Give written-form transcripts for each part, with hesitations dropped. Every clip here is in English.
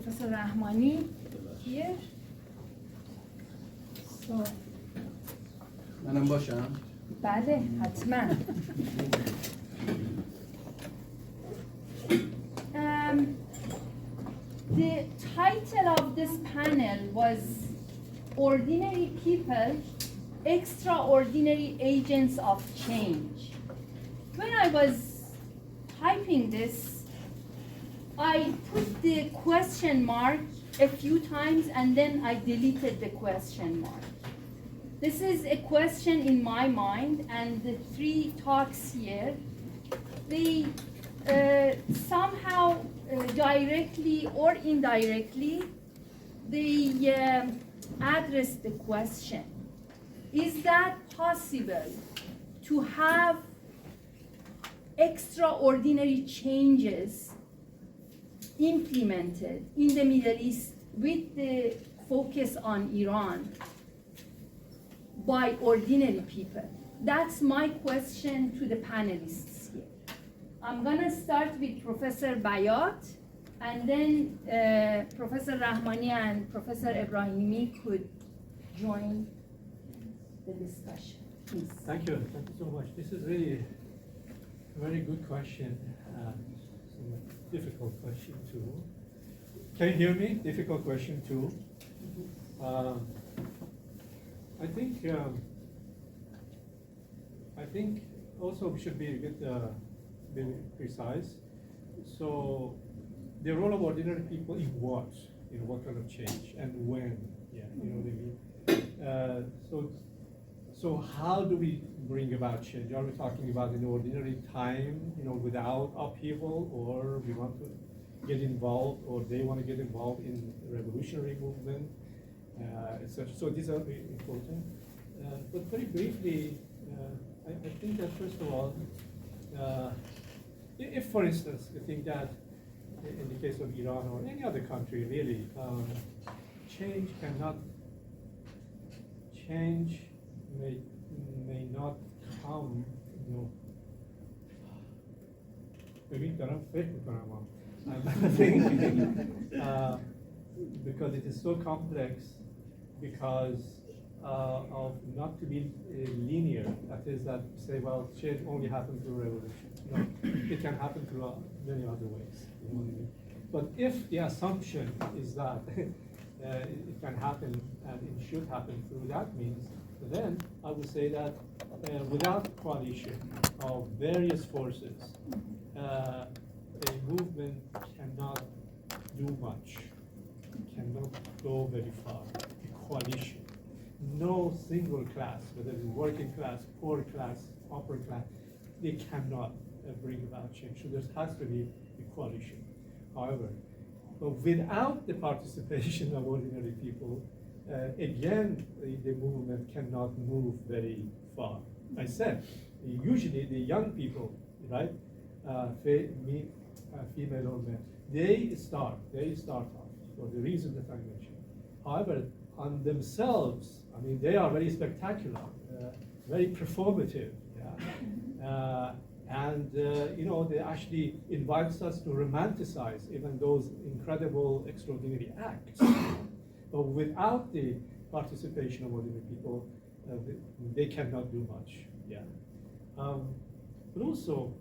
Professor Rehmani here. So, منم باشم؟ بله حتما. The title of this panel was Ordinary People, Extraordinary Agents of Change. When I was typing this, I put the question mark a few times and then I deleted the question mark. This is a question in my mind, and the three talks here, they somehow directly or indirectly, they address the question. Is that possible to have extraordinary changes implemented in the Middle East with the focus on Iran by ordinary people? That's my question to the panelists here. I'm gonna start with Professor Biat, and then Professor Rehmani and Professor Ebrahimi could join the discussion. Please. Thank you so much. This is really a very good question. Difficult question too. Can you hear me? Difficult question too. I think also we should be a bit precise. So the role of ordinary people in what? In what kind of change and when? Yeah, you know what I mean. So how do we bring about change? Are we talking about an ordinary time, you know, without upheaval, or we want to get involved, or they want to get involved in the revolutionary movement, etc. So these are very important. But very briefly, I think that first of all, if for instance, you think that in the case of Iran or any other country, really, change may not come, you know. Maybe I think because it is so complex, because of not to be linear. That is, that say, well, change only happens through revolution. No, it can happen through many other ways. You know what I mean? But if the assumption is that it can happen and it should happen through that means, then I would say that without coalition of various forces, a movement cannot do much, cannot go very far. A coalition. No single class, whether it's working class, poor class, upper class, they cannot bring about change. So there has to be a coalition. However, but without the participation of ordinary people, again, the movement cannot move very far. I said, usually the young people, right, female or male, they start off for the reason that I mentioned. However, on themselves, I mean, they are very spectacular, very performative, yeah? You know, they actually invites us to romanticize even those incredible, extraordinary acts. But without the participation of ordinary people, they cannot do much. Yeah. But also,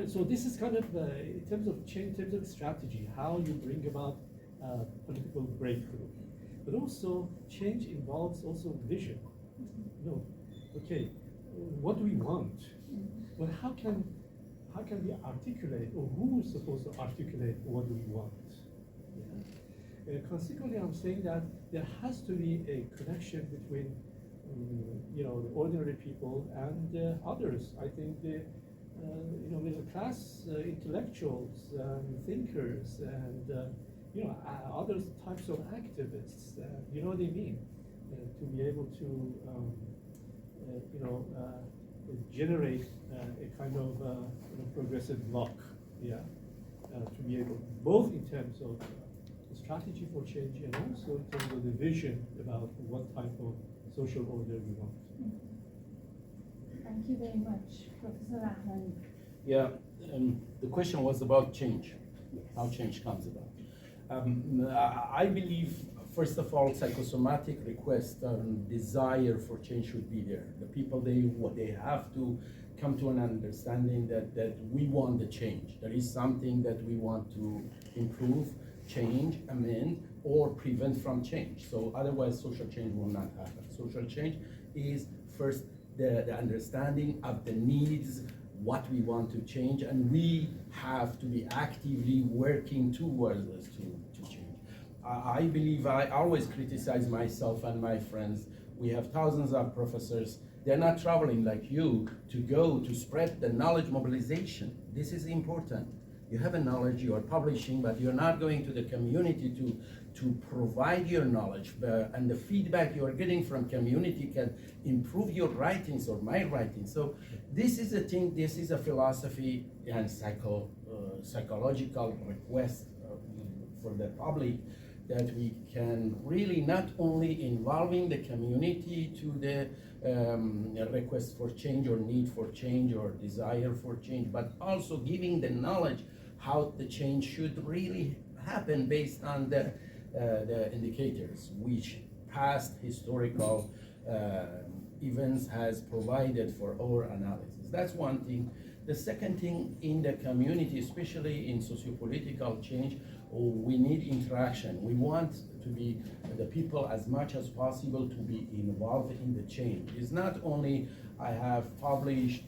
so this is kind of in terms of change, in terms of strategy, how you bring about political breakthrough. But also, change involves also vision. You know, okay, what do we want? Well, how can we articulate, or who is supposed to articulate what we want? Consequently, I'm saying that there has to be a connection between, you know, the ordinary people and others. I think the, you know, middle class intellectuals, thinkers, and you know, other types of activists. You know what I mean? To be able to, you know, generate a kind of you know, progressive bloc. Yeah, to be able, both in terms of strategy for change and also in terms of the vision about what type of social order we want. Thank you very much, Professor Rehmani. Yeah, the question was about change, how change comes about. I believe, first of all, psychosomatic request and desire for change should be there. The people, they have to come to an understanding that we want the change. There is something that we want to improve, change, amend, or prevent from change. So otherwise, social change will not happen. Social change is first the understanding of the needs, what we want to change, and we have to be actively working towards this to change. I believe, I always criticize myself and my friends. We have thousands of professors. They're not traveling like you to go to spread the knowledge mobilization. This is important. You have a knowledge, you are publishing, but you're not going to the community to provide your knowledge, and the feedback you are getting from community can improve your writings or my writing. So this is a thing, this is a philosophy and psychological request for the public, that we can really not only involving the community to the request for change or need for change or desire for change, but also giving the knowledge how the change should really happen based on the indicators which past historical events has provided for our analysis. That's one thing. The second thing, in the community, especially in sociopolitical change, we need interaction. We want to be the people as much as possible to be involved in the change. It's not only I have published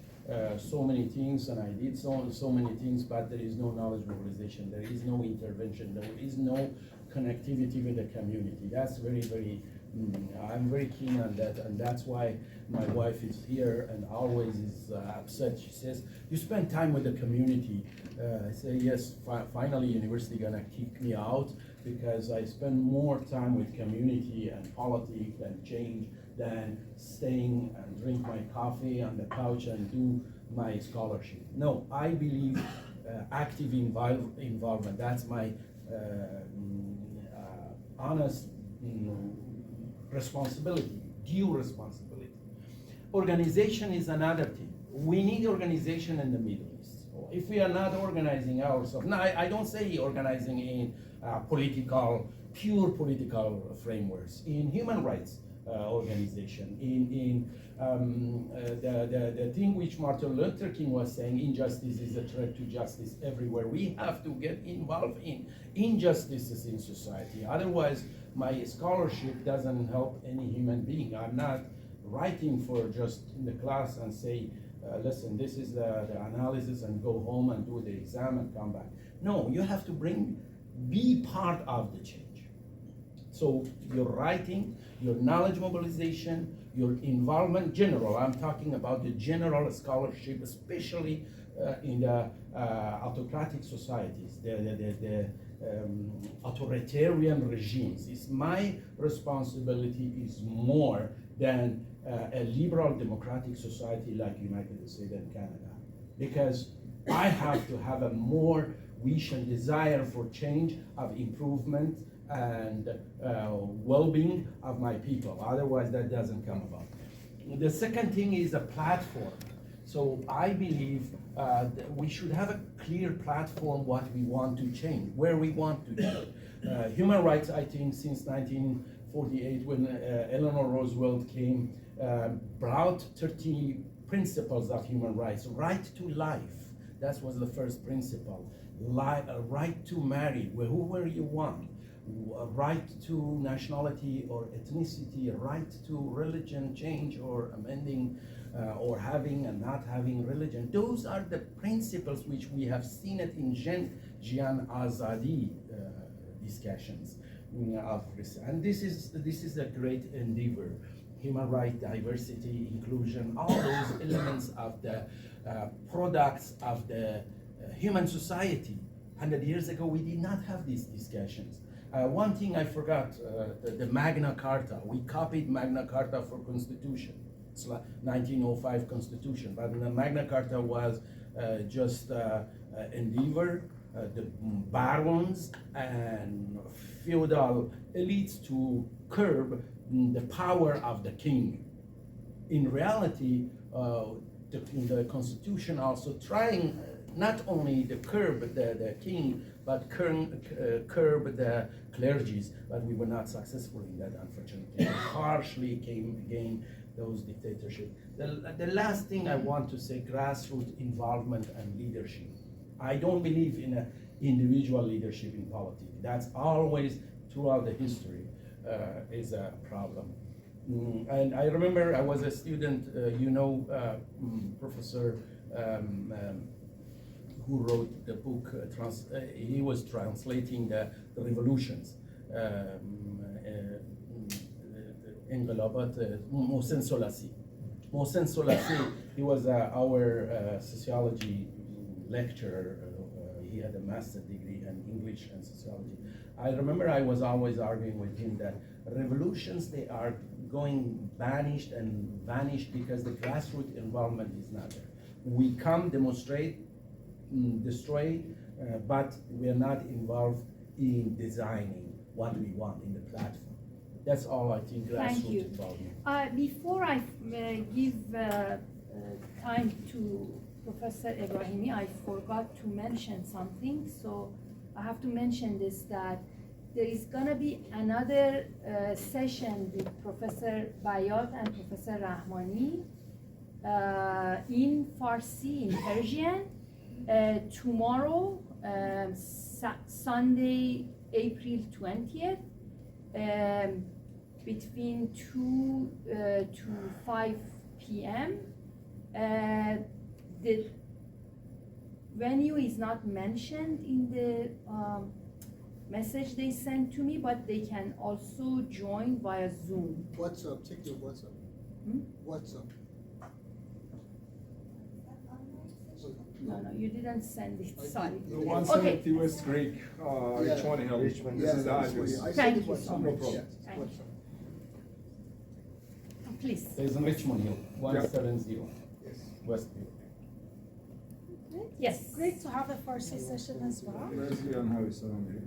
so many things and I did so many things, but there is no knowledge mobilization, there is no intervention, there is no connectivity with the community. That's very, very, I'm very keen on that, and that's why my wife is here and always is upset. She says, you spend time with the community. I say, yes, finally university gonna kick me out because I spend more time with community and politics and change than staying and drink my coffee on the couch and do my scholarship. No, I believe active involvement. That's my honest responsibility, due responsibility. Organization is another thing. We need organization in the Middle East. If we are not organizing ourselves, now I don't say organizing in pure political frameworks, in human rights organization, in the thing which Martin Luther King was saying, injustice is a threat to justice everywhere. We have to get involved in injustices in society. Otherwise, my scholarship doesn't help any human being. I'm not writing for just in the class and say, listen, this is the analysis, and go home and do the exam and come back. No, you have to be part of the change. So your writing, your knowledge mobilization, your involvement, general, I'm talking about the general scholarship, especially in the autocratic societies, the authoritarian regimes. It's my responsibility is more than a liberal democratic society like United States and Canada, because I have to have a more wish and desire for change, of improvement and well-being of my people. Otherwise, that doesn't come about. The second thing is a platform. So I believe that we should have a clear platform, what we want to change, where we want to change. Human rights, I think, since 1948, when Eleanor Roosevelt came, brought 30 principles of human rights. Right to life, that was the first principle. Right to marry, whoever you want. Right to nationality or ethnicity, right to religion change or amending or having and not having religion. Those are the principles which we have seen it in Jian Azadi discussions of this. And this is a great endeavor. Human rights, diversity, inclusion, all those elements of the products of the human society. 100 years ago, we did not have these discussions. One thing I forgot, the Magna Carta. We copied Magna Carta for Constitution. It's like 1905 Constitution, but the Magna Carta was just endeavor, the barons and feudal elites to curb the power of the king. In reality, the Constitution also trying not only the curb the king, but curb the clergies, but we were not successful in that, unfortunately. Harshly came again those dictatorships. The last thing I want to say, grassroots involvement and leadership. I don't believe in a individual leadership in politics. That's always, throughout the history, is a problem. And I remember I was a student, Professor who wrote the book, he was translating the revolutions. انقلابات محسن ثلاثی. Mohsen Solasi, he was our sociology lecturer. He had a master's degree in English and sociology. I remember I was always arguing with him that revolutions, they are going vanished and vanished because the grassroots involvement is not there. We come, demonstrate, destroy, but we are not involved in designing what we want in the platform. That's all I think grassroots involvement. Before I give time to Professor Ebrahimi, I forgot to mention something, so I have to mention this, that there is going to be another session with Professor Biat and Professor Rehmani in Farsi, in Persian, tomorrow, Sunday, April 20th, between 2 to 5 p.m. The venue is not mentioned in the message they sent to me, but they can also join via Zoom. WhatsApp, check your WhatsApp. WhatsApp. No, you didn't send it, sorry. The 170 West Greek, Richmond Hill. This is the address. Thank you so much. No problem. Thank you. Please. There's in Richmond Hill, 170 West Hill. Yes. Great to have a Farsi session as well. Where's Leon Harris around here?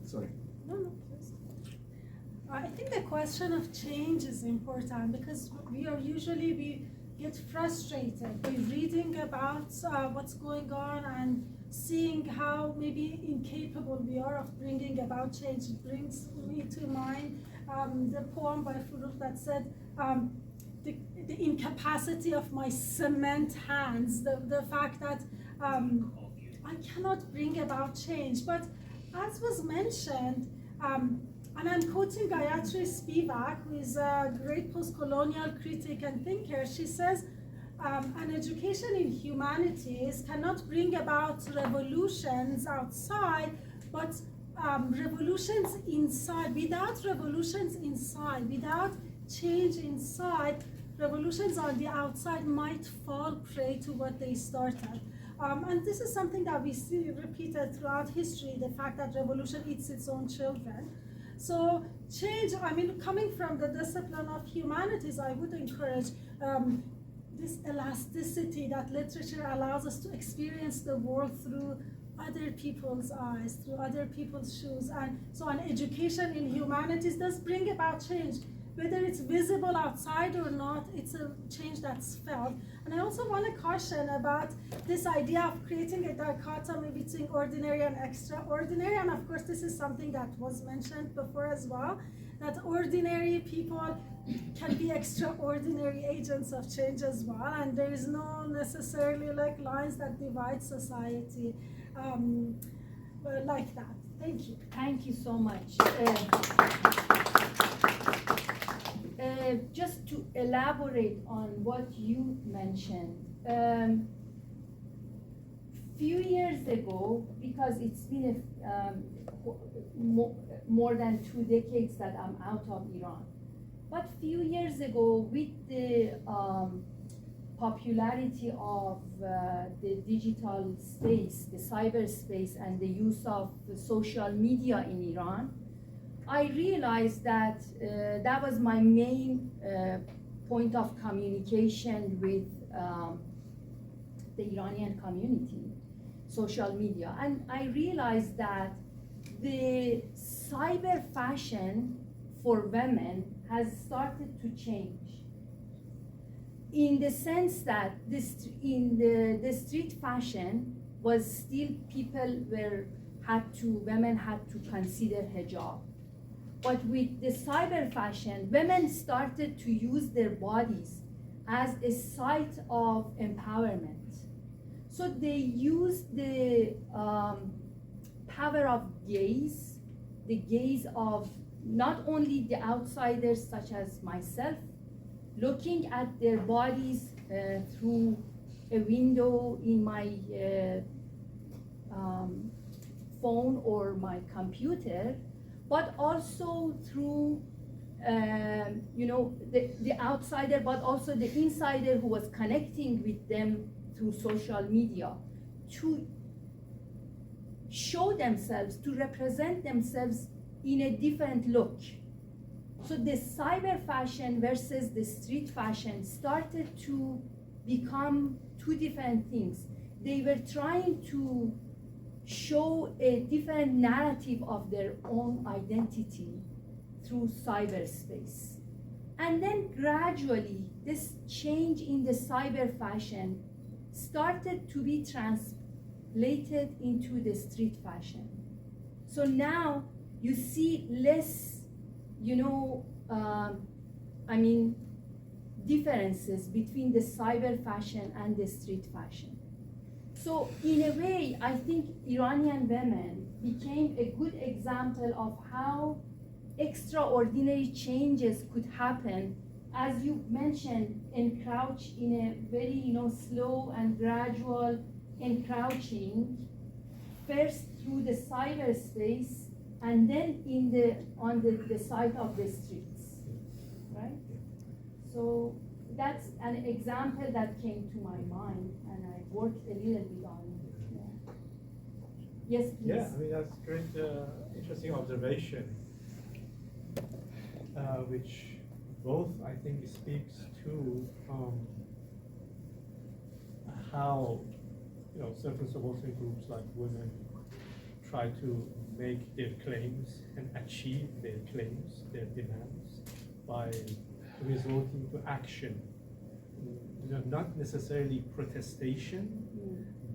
Sorry. No, please. I think the question of change is important because we get frustrated by reading about what's going on and seeing how maybe incapable we are of bringing about change. It brings me to mind the poem by Furuk that said, the incapacity of my cement hands, the fact that I cannot bring about change. But as was mentioned, and I'm quoting Gayatri Spivak, who is a great post-colonial critic and thinker. She says, an education in humanities cannot bring about revolutions outside, but revolutions inside. Without revolutions inside, without change inside, revolutions on the outside might fall prey to what they started. And this is something that we see repeated throughout history, the fact that revolution eats its own children. So change, coming from the discipline of humanities, I would encourage this elasticity that literature allows us to experience the world through other people's eyes, through other people's shoes. And so an education in humanities does bring about change. Whether it's visible outside or not, it's a change that's felt. And I also want to caution about this idea of creating a dichotomy between ordinary and extraordinary. And of course, this is something that was mentioned before as well, that ordinary people can be extraordinary agents of change as well. And there is no necessarily lines that divide society like that. Thank you. Thank you so much. Just to elaborate on what you mentioned, few years ago, because it's been more than 2 decades that I'm out of Iran, but few years ago, with the popularity of the digital space, the cyberspace, and the use of the social media in Iran, I realized that that was my main point of communication with the Iranian community, social media. And I realized that the cyber fashion for women has started to change, in the sense that in the street fashion, was still women had to consider hijab. But with the cyber fashion, women started to use their bodies as a site of empowerment. So they used the power of gaze, the gaze of not only the outsiders such as myself, looking at their bodies through a window in my phone or my computer, but also through the outsider, but also the insider who was connecting with them through social media, to show themselves, to represent themselves in a different look. So the cyber fashion versus the street fashion started to become two different things. They were trying to show a different narrative of their own identity through cyberspace. And then gradually, this change in the cyber fashion started to be translated into the street fashion. So now you see less, differences between the cyber fashion and the street fashion. So in a way, I think Iranian women became a good example of how extraordinary changes could happen, as you mentioned, encroach in a very slow and gradual encroaching, first through the cyberspace and then on the side of the streets, right? So that's an example that came to my mind, and I worked a little bit on it. Yeah. Yes, please. Yeah, I mean, that's great, interesting observation, which both, I think, speaks to how, certain subaltern groups like women try to make their claims and achieve their claims, their demands, by resorting to action. Not necessarily protestation,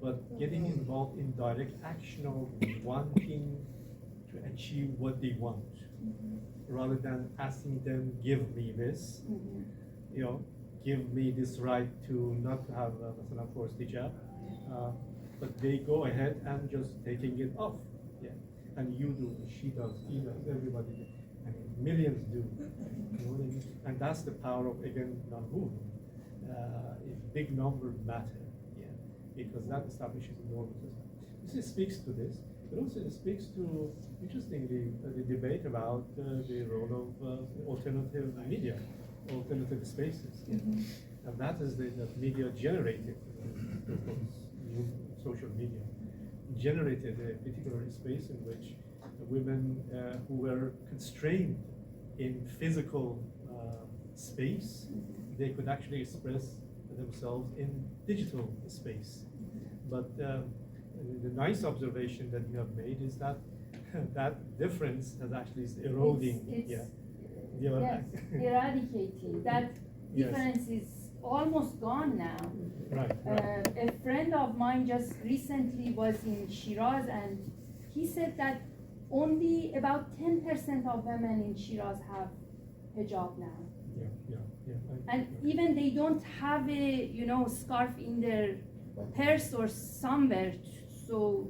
but getting involved in direct action of wanting to achieve what they want, rather than asking them, give me this, give me this right to not have a forced hijab, but they go ahead and just taking it off. Yeah. And you do, she does, he does, everybody does. I mean, millions do. And that's the power of, again, non-movement. Big numbers matter, because that establishes a normal system. This speaks to this, but also it speaks to, interestingly, the debate about the role of alternative media, alternative spaces. And that is that media generated, social media, generated a particular space in which women who were constrained in physical space, they could actually express themselves in digital space. But the nice observation that you have made is that that difference has actually is eroding. Yes, eradicating. That difference is almost gone now. Right. A friend of mine just recently was in Shiraz, and he said that only about 10% of women in Shiraz have hijab now. And even they don't have a scarf in their purse or somewhere. So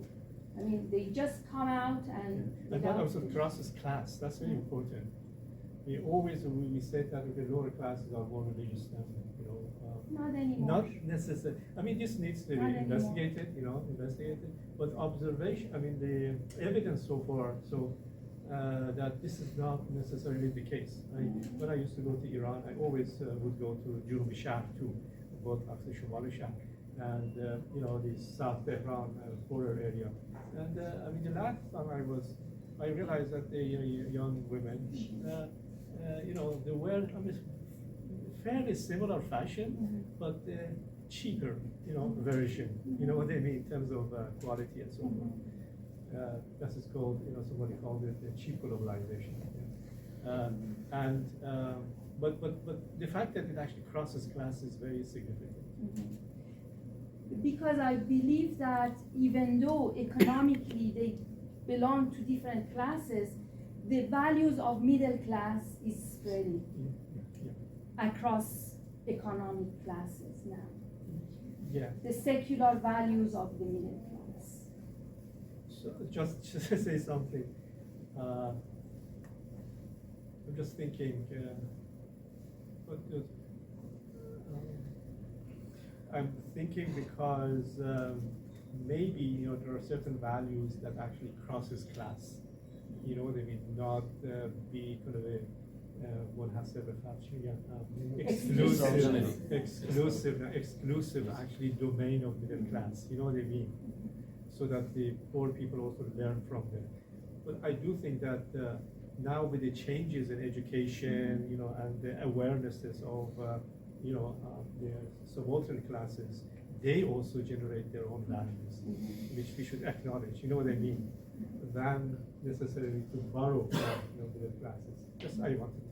I mean, they just come out and. And that also crosses class. That's very important. We always say that the lower classes are more religious than not anymore. Not necessarily. I mean, this needs to be investigated. Investigated. But observation. I mean, the evidence so far. That this is not necessarily the case. When I used to go to Iran, I always would go to Junub Shahr too, both after Shimali Shahr, and the South Tehran border area. And I mean, the last time I realized that the young women, they wear fairly similar fashion, but cheaper, version. You know what I mean in terms of quality and so on. That is called, somebody called it cheap globalization. But the fact that it actually crosses class is very significant. because I believe that even though economically they belong to different classes, the values of middle class is spreading across economic classes now. Yeah. The secular values of the middle class. So just to say something, I'm just thinking, I'm thinking because maybe there are certain values that actually crosses class. You know what I mean? Not be kind of a one has to exclusive actually domain of middle class. You know what I mean? So that the poor people also learn from them. But I do think that now with the changes in education, and the awarenesses of the subaltern classes, they also generate their own values, which we should acknowledge. You know what I mean? Than necessarily to borrow from middle classes. Just I wanted to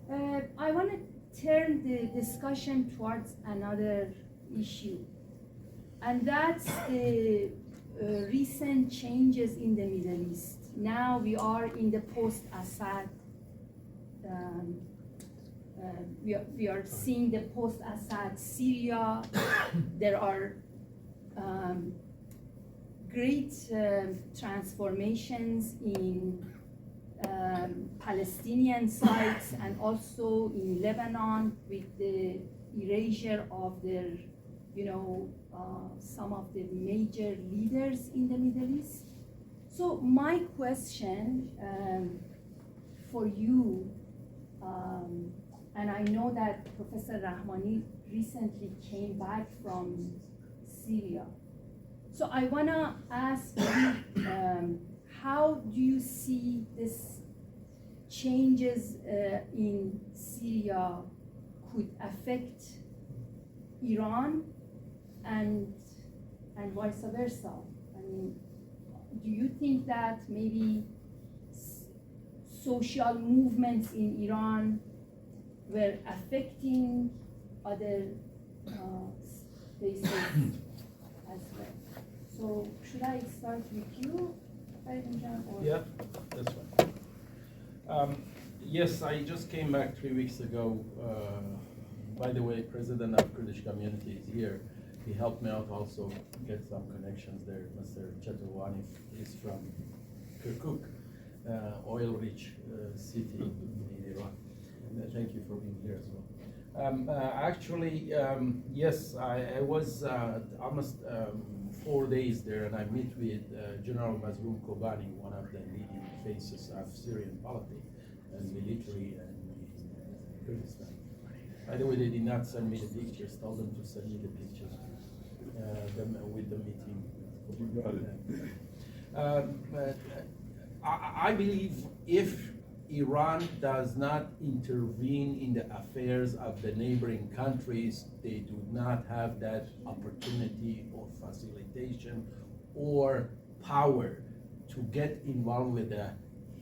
share. I want to turn the discussion towards another issue, and that's the recent changes in the Middle East. Now we are in the post-Assad. We are seeing the post-Assad Syria. There are great transformations in Palestinian sites and also in Lebanon with the erasure of their, some of the major leaders in the Middle East. So my question for you, and I know that Professor Rehmani recently came back from Syria. So I want to ask you, how do you see this changes in Syria could affect Iran and vice versa? I mean, do you think that maybe social movements in Iran were affecting other spaces as well? So should I start with you, Faridan, or? Yeah, that's fine. Yes, I just came back 3 weeks ago. By the way, President of Kurdish community is here. He helped me out also get some connections there. Mr. Chatawani is from Kirkuk, oil-rich city in Iran. And thank you for being here as well. Actually, yes, I was almost 4 days there, and I met with General Mazloum Kobani, one of the leading faces of Syrian politics and military and Kurdistan. By the way, they did not send me the pictures, told them to send me the pictures with the meeting. I believe if Iran does not intervene in the affairs of the neighboring countries, they do not have that opportunity or facilitation or power to get involved with the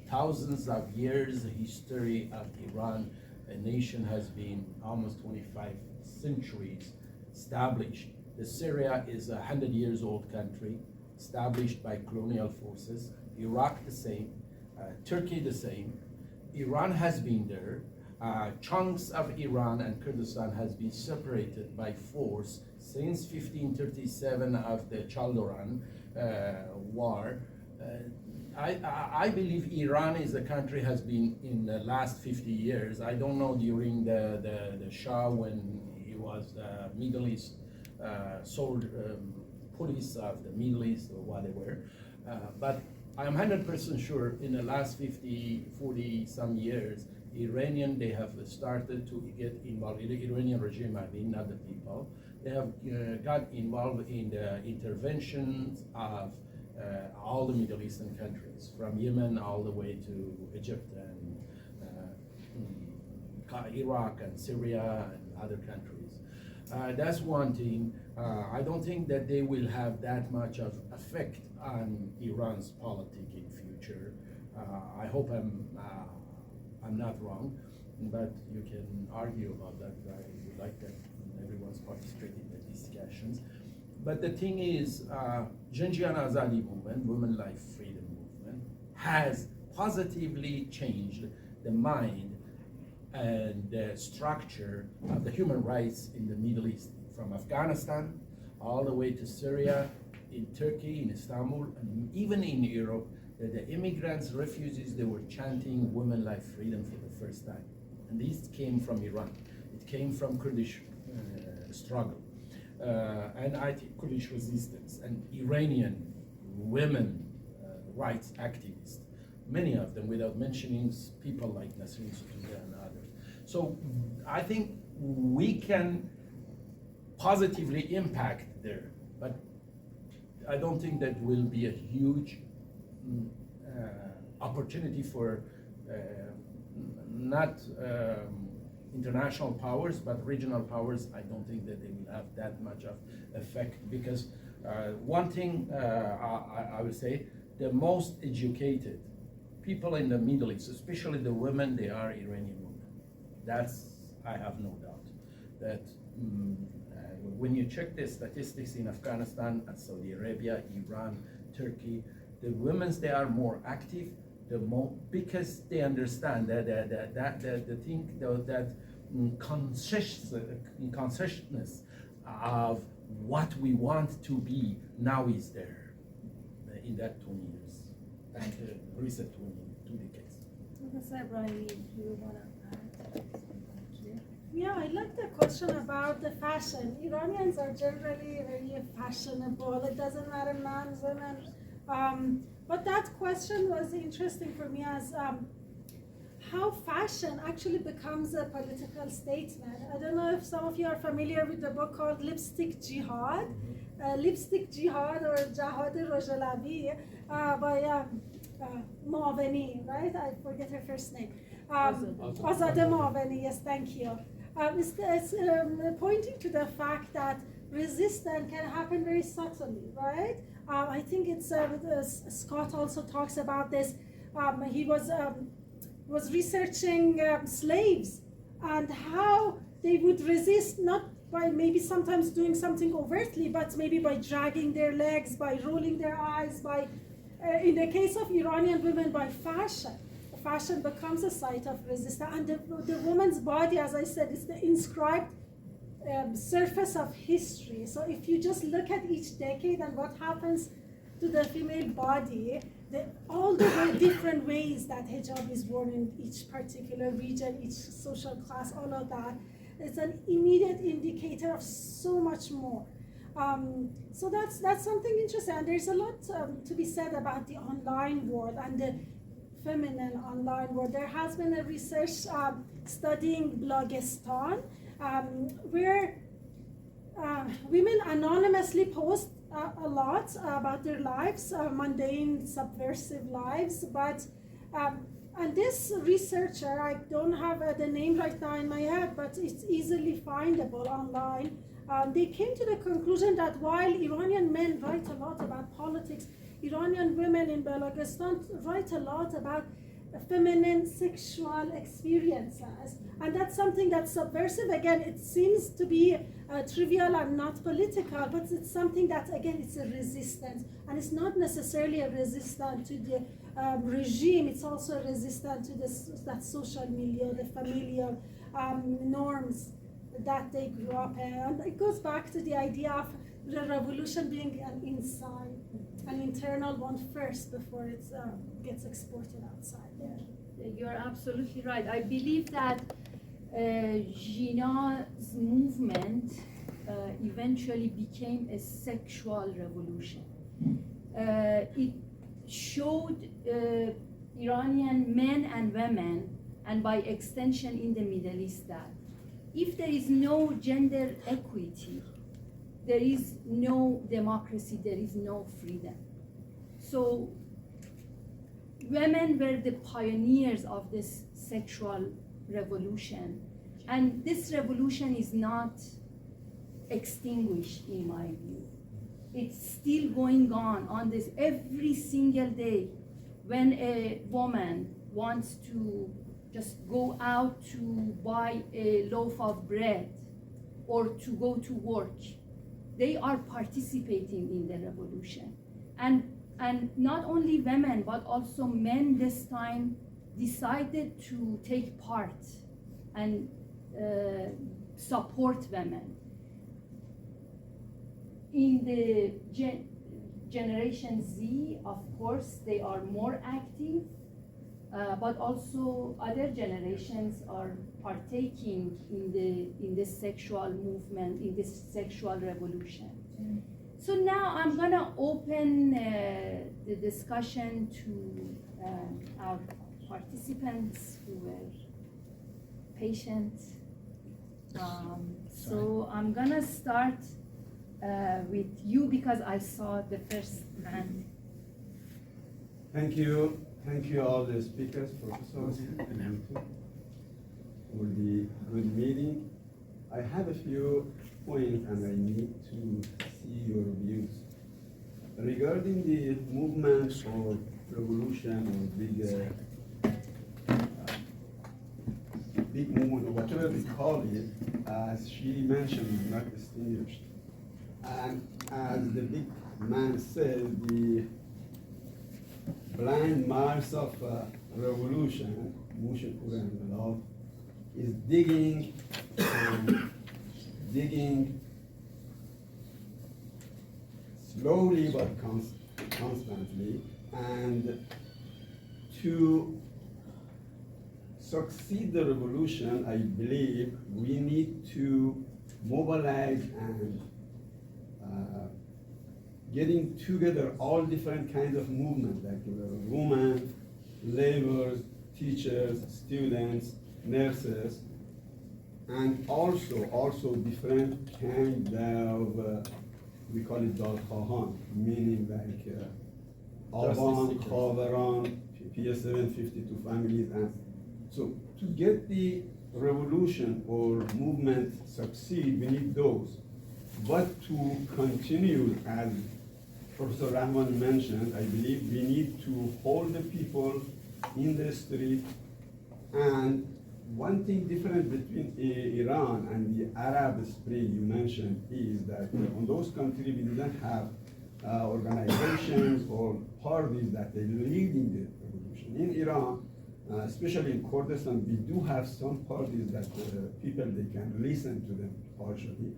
thousands of years history of Iran. A nation has been almost 25 centuries established. Syria is a 100 years old country, established by colonial forces. Iraq the same, Turkey the same. Iran has been there. Chunks of Iran and Kurdistan has been separated by force since 1537 of the Chaldoran war. I believe Iran is a country has been in the last 50 years. I don't know during the Shah when he was Middle East police of the Middle East or whatever, but I'm 100% sure in the last 50, 40 some years, they have started to get involved, in the Iranian regime, I mean, not the people. They have got involved in the interventions of all the Middle Eastern countries, from Yemen all the way to Egypt and Iraq and Syria and other countries. That's one thing. I don't think that they will have that much of effect on Iran's politics in future. I hope I'm not wrong, but you can argue about that. I would like that everyone's participating in discussions. But the thing is, Janjian Azadi movement, Women Life Freedom movement, has positively changed the mind and the structure of the human rights in the Middle East, from Afghanistan all the way to Syria, in Turkey, in Istanbul, and even in Europe. The immigrants, refugees, they were chanting women life freedom for the first time. And this came from Iran. It came from Kurdish struggle. And Kurdish resistance, and Iranian women rights activists, many of them, without mentioning people like Nasrin Sotoudeh and others. So I think we can positively impact there, but I don't think that will be a huge opportunity for not international powers, but regional powers. I don't think that they will have that much of effect, because one thing I would say, the most educated people in the Middle East, especially the women, they are Iranian women. That's, I have no doubt, that when you check the statistics in Afghanistan, and Saudi Arabia, Iran, Turkey, the women, they are more active, because they understand that the thing that consciousness of what we want to be now is there in that 20 years, and the recent 2 decades. Professor Ebrahimi, do you want to add? Yeah, I like the question about the fashion. Iranians are generally very fashionable. It doesn't matter, men, women. But that question was interesting for me as how fashion actually becomes a political statement. I don't know if some of you are familiar with the book called Lipstick Jihad. Lipstick Jihad, or Jihad Rojalavi, by Maveni, right? I forget her first name. Azadeh Maveni, yes, thank you. It's pointing to the fact that resistance can happen very subtly, right? I think it's Scott also talks about this. He was researching slaves and how they would resist, not by maybe sometimes doing something overtly, but maybe by dragging their legs, by rolling their eyes, by, in the case of Iranian women, by fashion. Fashion becomes a site of resistance, and the woman's body, as I said, is the inscribed surface of history. So if you just look at each decade and what happens to the female body, all the different ways that hijab is worn in each particular region, each social class, all of that, it's an immediate indicator of so much more. So that's something interesting, and there's a lot to be said about the online world and the feminine online world. There has been a research studying Blogistan, where women anonymously post a lot about their lives, mundane, subversive lives, but and this researcher, I don't have the name right now in my head, but it's easily findable online. They came to the conclusion that while Iranian men write a lot about politics, Iranian women in Blogistan write a lot about feminine sexual experiences. And that's something that's subversive. Again, it seems to be trivial and not political, but it's something that, again, it's a resistance. And it's not necessarily a resistance to the regime, it's also a resistance to that social milieu, the familial norms that they grew up in. And it goes back to the idea of the revolution being an inside, an internal one first before it gets exported outside. You're absolutely right. I believe that Gina's movement eventually became a sexual revolution. It showed Iranian men and women, and by extension in the Middle East, that if there is no gender equity, there is no democracy, there is no freedom. So women were the pioneers of this sexual revolution, and this revolution is not extinguished in my view. It's still going on this every single day. When a woman wants to just go out to buy a loaf of bread or to go to work, they are participating in the revolution. And not only women, but also men this time decided to take part and support women. In the Generation Z, of course, they are more active, but also other generations are partaking in the sexual movement, in this sexual revolution. So now I'm gonna open the discussion to our participants who were patient. So I'm gonna start with you because I saw the first hand. Thank you all the speakers, professors, for the good meeting. I have a few points and I need to see your views. Regarding the movement or revolution or big movement or whatever we call it, as she mentioned, is not distinguished. And as the big man said, the blind marks of revolution, is digging slowly but constantly, and to succeed the revolution, I believe we need to mobilize and getting together all different kinds of movements, like women, laborers, teachers, students, nurses, and also different kind of, we call it dalkhahan, meaning like Avan, Khavaran, PS752 families, and so to get the revolution or movement succeed, we need those. But to continue, as Professor Rehmani mentioned, I believe we need to hold the people in the street. And one thing different between Iran and the Arab Spring you mentioned is that on those countries we didn't have organizations or parties that they lead in the revolution. In Iran, especially in Kurdistan, we do have some parties that people, they can listen to them partially.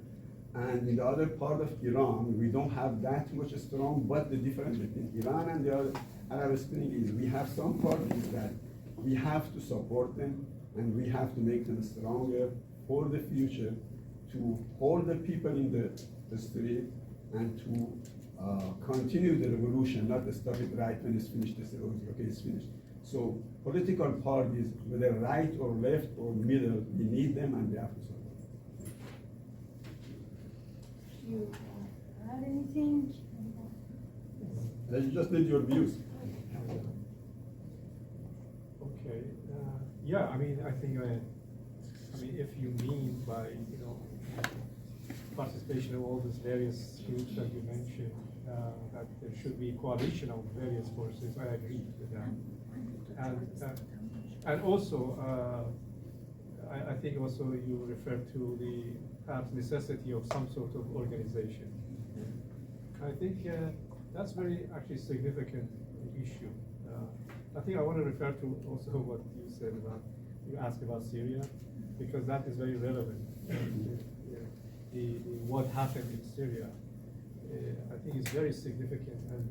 And in the other part of Iran, we don't have that much strong, but the difference between Iran and the other Arab Spring is we have some parties that we have to support them and we have to make them stronger for the future, to hold the people in the street and to continue the revolution, not to stop it right when it's finished, they say, okay, it's finished. So political parties, whether right or left or middle, we need them and we have to support them. You add anything? I just need your views. Okay. Yeah, I mean, I think, if you mean by, participation of all these various groups that you mentioned, that there should be coalition of various forces, I agree with that. And also, I think also you referred to the perhaps necessity of some sort of organization. I think that's very actually significant issue. I think I want to refer to also what you said about, you asked about Syria, because that is very relevant. What happened in Syria, I think is very significant and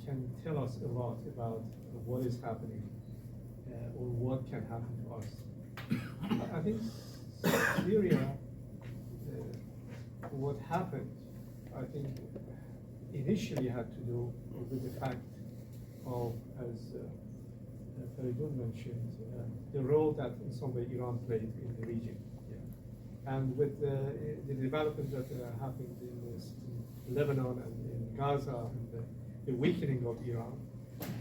can tell us a lot about what is happening or what can happen to us. I think Syria, what happened, I think initially had to do with the fact of, as Faridoun mentioned, the role that in some way Iran played in the region. And with the development that happened in Lebanon and in Gaza, and the weakening of Iran,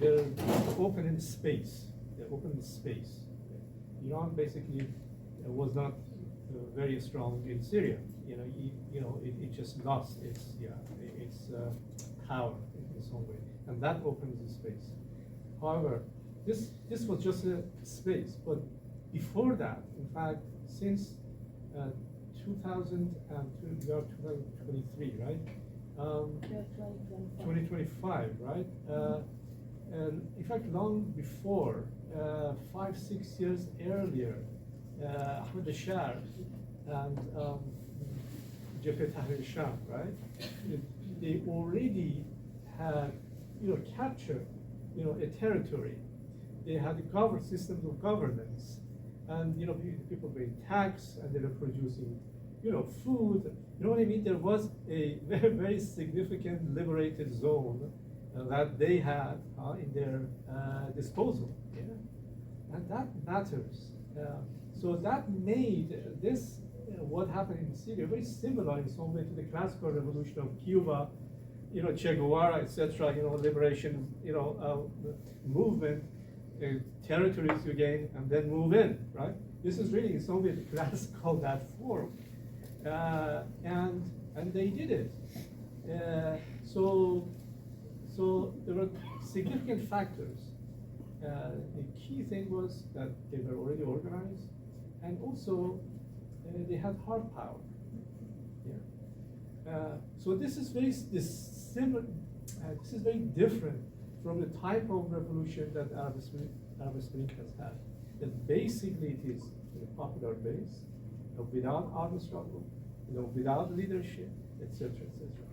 they're opening space. Iran basically was not very strong in Syria. It just lost its power in some way, and that opens the space. However, this was just a space, but before that, in fact, since 2023, right? 2025, right? And in fact, long before, 5-6 years earlier, Ahmed Bashar and Deprt of English, right? They already had, captured, a territory. They had systems of governance, and people paid tax, and they were producing, food. You know what I mean? There was a very, very significant liberated zone that they had in their disposal, and that matters. So that made this, what happened in Syria, very similar in some way to the classical revolution of Cuba, Che Guevara, etc. Liberation, movement, territories you gain, and then move in, right? This is really in some way the classical that form, and they did it. So there were significant factors. The key thing was that they were already organized, and also they had hard power. So this is very similar. This is very different from the type of revolution that Arab Spring has had. That basically it is a popular base, without armed struggle, without leadership, etc., etc.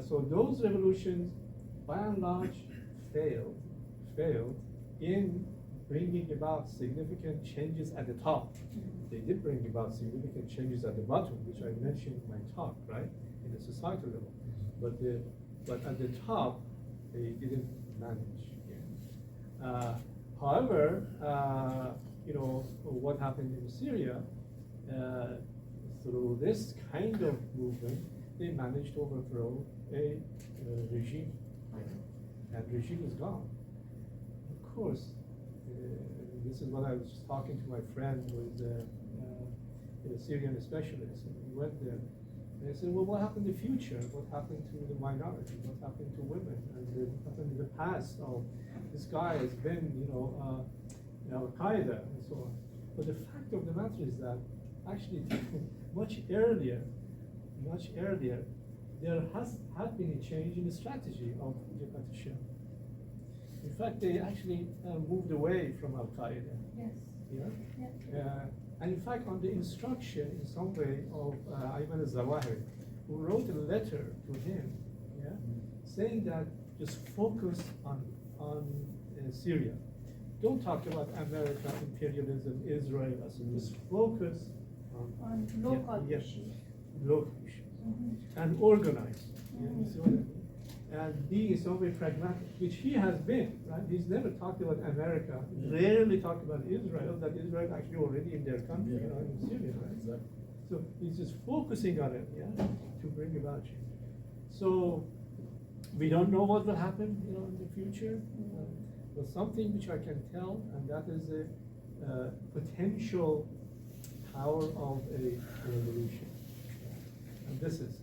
So those revolutions, by and large, failed in bringing about significant changes at the top. They did bring about significant changes at the bottom, which I mentioned in my talk, right, in the societal level. But at the top, they didn't manage. However, what happened in Syria, through this kind of movement, they managed to overthrow a regime, and regime is gone. Of course, this is what I was just talking to my friend who is a Syrian specialist, and he went there. And I said, well, what happened in the future? What happened to the minority? What happened to women? And what happened in the past? Oh, this guy has been, Al-Qaeda and so on. But the fact of the matter is that actually much earlier, there had been a change in the strategy of Deprt. In fact, they actually moved away from Al-Qaeda. Yes. And in fact, on the instruction, in some way, of Ayman al-Zawahiri, who wrote a letter to him, saying that just focus on Syria. Don't talk about America, imperialism, Israel, just focus On local issues. Local issues. And organize. You see what I mean? And being in some way pragmatic, which he has been, right? He's never talked about America, rarely talked about Israel, that Israel is actually already in their country, in Syria, right? Exactly. So he's just focusing on it, to bring about change. So we don't know what will happen, in the future. But something which I can tell, and that is the potential power of a revolution. And this is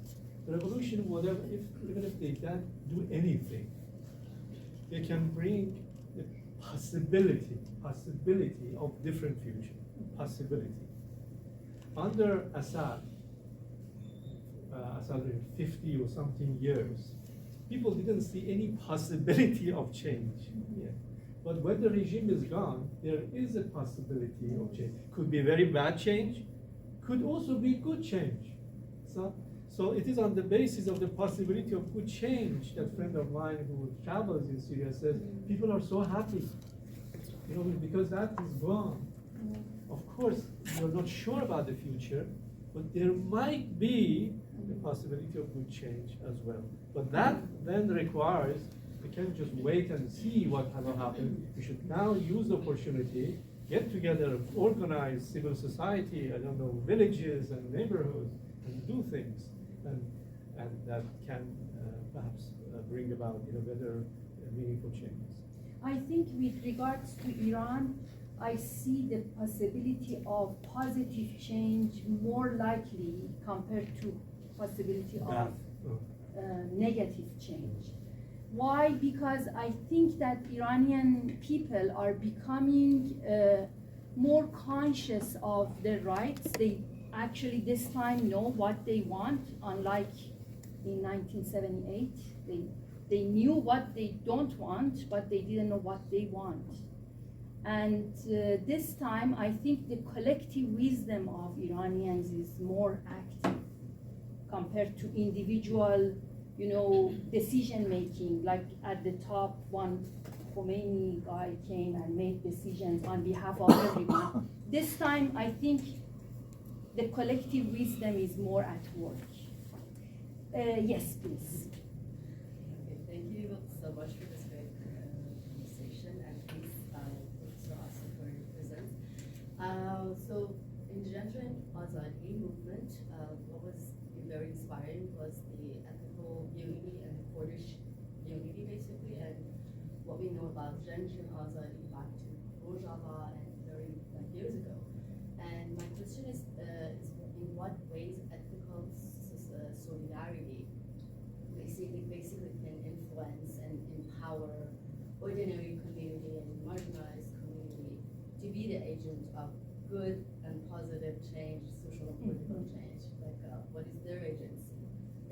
the revolution. Whatever, even if they don't do anything, they can bring the possibility of different future. Possibility. Under Assad in 50 or something years, people didn't see any possibility of change. But when the regime is gone, there is a possibility of change. Could be very bad change, could also be good change. So it is on the basis of the possibility of good change that a friend of mine who travels in Syria says, people are so happy, because that is gone. Of course, you're not sure about the future, but there might be the possibility of good change as well. But that then requires, we can't just wait and see what will happen. We should now use the opportunity, get together, organize civil society, villages and neighborhoods, and do things. And that can perhaps bring about better meaningful changes. I think with regards to Iran, I see the possibility of positive change more likely compared to possibility of negative change. Why? Because I think that Iranian people are becoming more conscious of their rights. They actually this time know what they want, unlike in 1978. They knew what they don't want, but they didn't know what they want. And this time, I think the collective wisdom of Iranians is more active compared to individual, decision making. Like at the top, one Khomeini guy came and made decisions on behalf of everyone. This time, I think the collective wisdom is more at work. Yes, please. Okay, thank you so much for this great conversation, and thanks, Professor also for your presence. So, in the Janjan Azadi movement, what was very inspiring was the ethical unity and the Kurdish unity, basically, and what we know about Janjan Azadi back to Rojava and very years ago. And my question is in what ways ethical solidarity basically can influence and empower ordinary community and marginalized community to be the agent of good and positive change, social and political change? Like, what is their agency?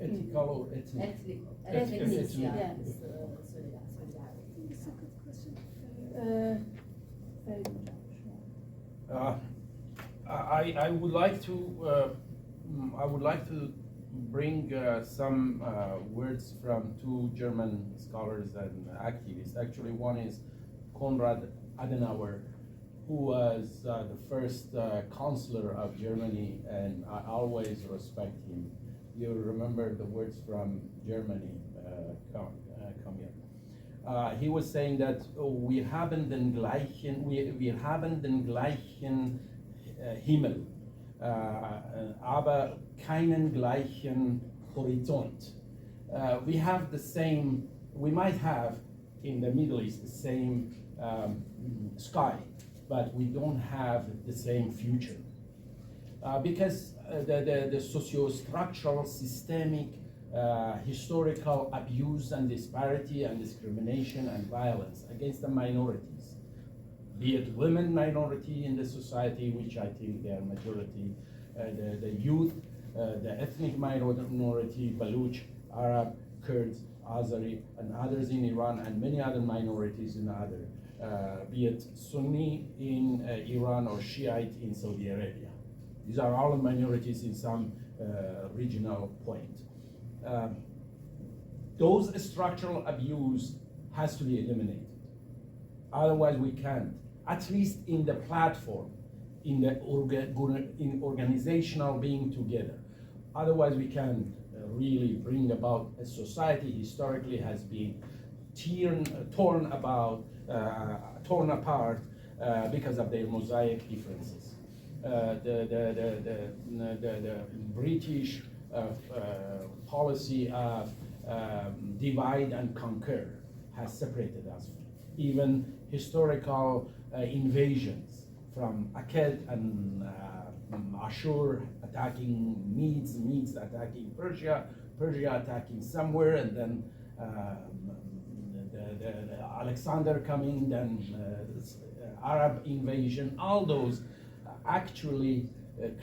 Ethical or ethnic? Ethics, Yeah. yeah. It's solidarity. It's a good question. I would like to bring some words from two German scholars and activists. Actually, one is Konrad Adenauer, who was the first chancellor of Germany, and I always respect him. You remember the words from Germany, come here. He was saying that wir haben den gleichen Himmel, aber keinen gleichen Horizont. We might have in the Middle East the same sky, but we don't have the same future. Because the socio-structural, systemic, historical abuse and disparity and discrimination and violence against the minorities, be it women minority in the society, which I think they are majority, the youth, the ethnic minority, Baluch, Arab, Kurds, Azeri, and others in Iran, and many other minorities in other, be it Sunni in Iran or Shiite in Saudi Arabia. These are all minorities in some regional point. Those structural abuse has to be eliminated. Otherwise we can't, at least in the platform, in the in organizational being together. Otherwise we can really bring about a society historically has been torn apart because of their mosaic differences. The British policy of divide and conquer has separated us. Even historical invasions from Akkad and Ashur attacking Medes attacking Persia attacking somewhere, and then the Alexander coming, then Arab invasion, all those actually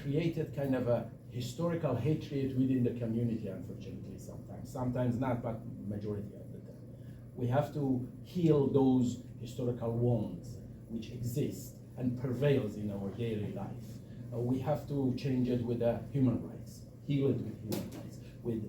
created kind of a historical hatred within the community, unfortunately, sometimes not, but majority of the time. We have to heal those historical wounds which exist and prevails in our daily life. We have to change it with human rights, heal it with human rights, with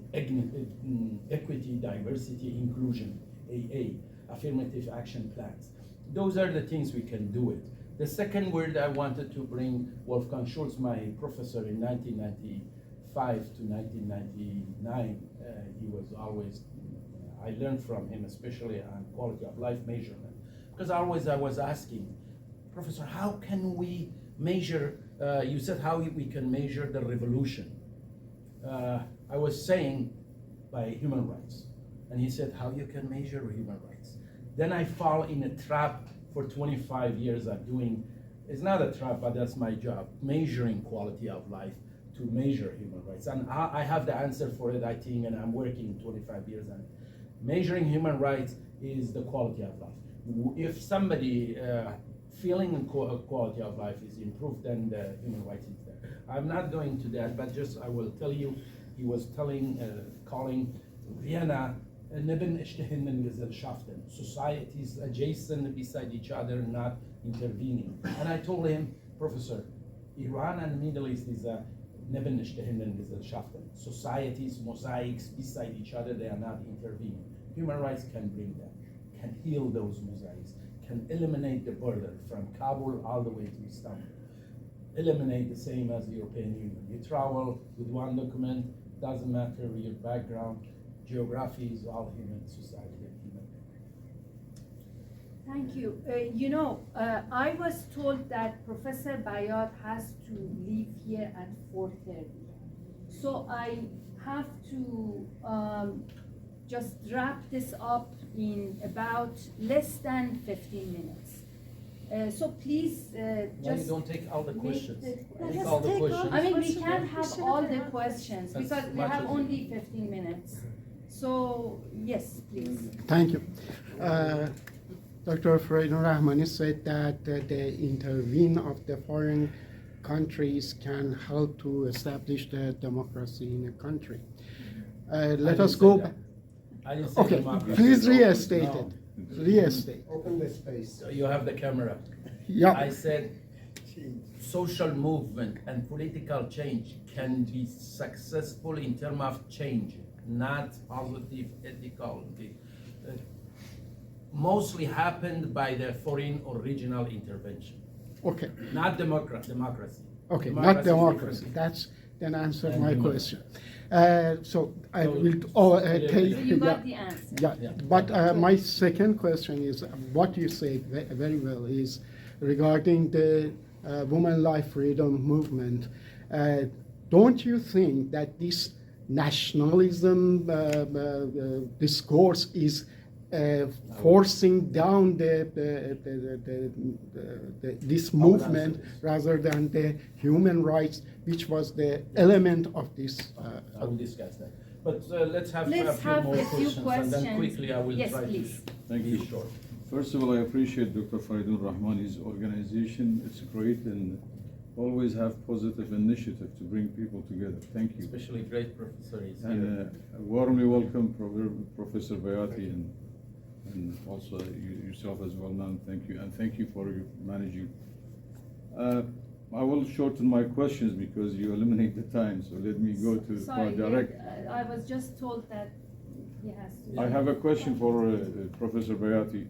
equity, diversity, inclusion, AA, affirmative action plans. Those are the things we can do it. The second word I wanted to bring, Wolfgang Schulz, my professor in 1995 to 1999, he was always, I learned from him, especially on quality of life measurement. Because always I was asking, Professor, how can we measure, you said how we can measure the revolution. I was saying by human rights. And he said, how you can measure human rights? Then I fall in a trap for 25 years of doing, it's not a trap, but that's my job, measuring quality of life to measure human rights. And I have the answer for it, I think, and I'm working 25 years on it. Measuring human rights is the quality of life. If somebody feeling quality of life is improved, then the human rights is there. I'm not going to that, but just I will tell you, he was calling Vienna Nebengesellschaften, societies adjacent beside each other, not intervening. And I told him, Professor, Iran and Middle East is a Nebengesellschaften, societies, mosaics beside each other, they are not intervening. Human rights can bring that, can heal those mosaics, can eliminate the border from Kabul all the way to Istanbul. Eliminate the same as the European Union. You travel with one document, doesn't matter your background, geography is all human society and human. Thank you. I was told that Professor Biat has to leave here at 4:30. So I have to just wrap this up in about less than 15 minutes. So please Why you don't take all the questions? Take all the questions. I mean, we can't have all the questions As because we much have as only 15 minutes. So, yes, please. Thank you. Dr. Fariedun Rahmani said that the intervene of the foreign countries can help to establish the democracy in a country. Let us go back. I didn't say Okay, democracy. please restate No. it. Restate. Open the space. So you have the camera. Yeah. I said social movement and political change can be successful in terms of change, not positive ethical. Mostly happened by the foreign or regional intervention. Okay. Not democracy. Okay, Democracy not is democracy. different. That's then answered And my human. question. So I So, will yeah, tell So you yeah. got the answer. Yeah, Yeah. but my second question is what you said very well is regarding the women life freedom movement. Don't you think that this nationalism discourse is forcing down this movement rather than the human rights, which was the element of this? I will discuss that. But let's have Let's a few have more a few questions, and then questions. quickly I will Yes, try please. Thank to you. be short. First of all, I appreciate Dr. Fariedun Rahmani's organization. It's great and always have positive initiative to bring people together. Thank you. Especially great professor is here. And warmly welcome Professor Bayati and also yourself as well, Nan. Thank you. And thank you for your managing. I will shorten my questions because you eliminate the time, so let me go to Sorry, direct. I was just told that he has to. I have a question for Professor Bayati.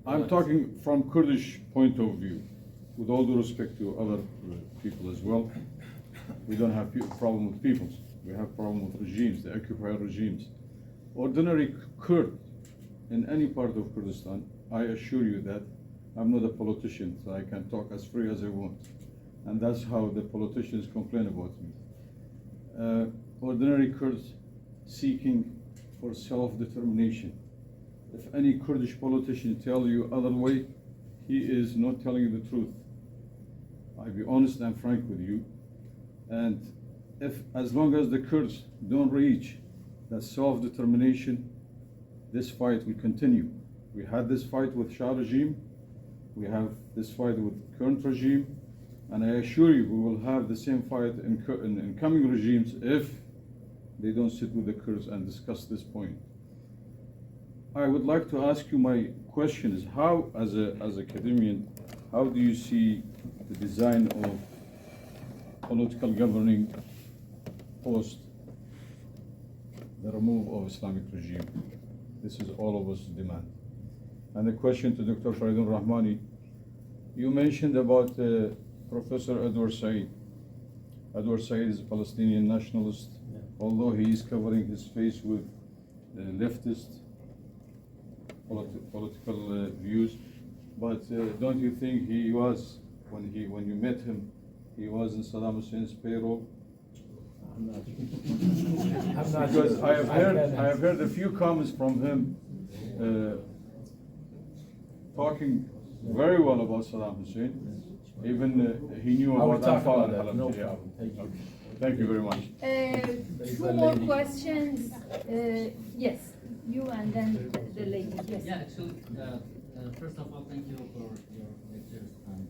I'm talking from Kurdish point of view, with all due respect to other people as well. We don't have problem with peoples. We have problem with regimes, the occupier regimes. Ordinary Kurd in any part of Kurdistan, I assure you that I'm not a politician, so I can talk as free as I want. And that's how the politicians complain about me. Ordinary Kurds seeking for self-determination. If any Kurdish politician tells you other way, he is not telling you the truth. I'll be honest and frank with you. And as long as the Kurds don't reach that self-determination, this fight will continue. We had this fight with Shah regime, we have this fight with current regime, and I assure you we will have the same fight in coming regimes if they don't sit with the Kurds and discuss this point. I would like to ask you, my question is, how, as an academician, how do you see the design of political governing post the removal of Islamic regime? This is all of us demand. And the question to Dr. Fariedun Rahmani, you mentioned about Professor Edward Said. Edward Said is a Palestinian nationalist, although he is covering his face with leftist political views. But don't you think he was, when you met him, he was in Saddam Hussein's payroll? I'm not Because sure. I have heard a few comments from him talking very well about Saddam Hussein. Even he knew I will about talk Anfal about and that, no Halab. Yeah. problem. Thank you. Thank you very much. Two more questions. Yes, you and then the lady. Yes. Yeah, actually, first of all, thank you for your lectures and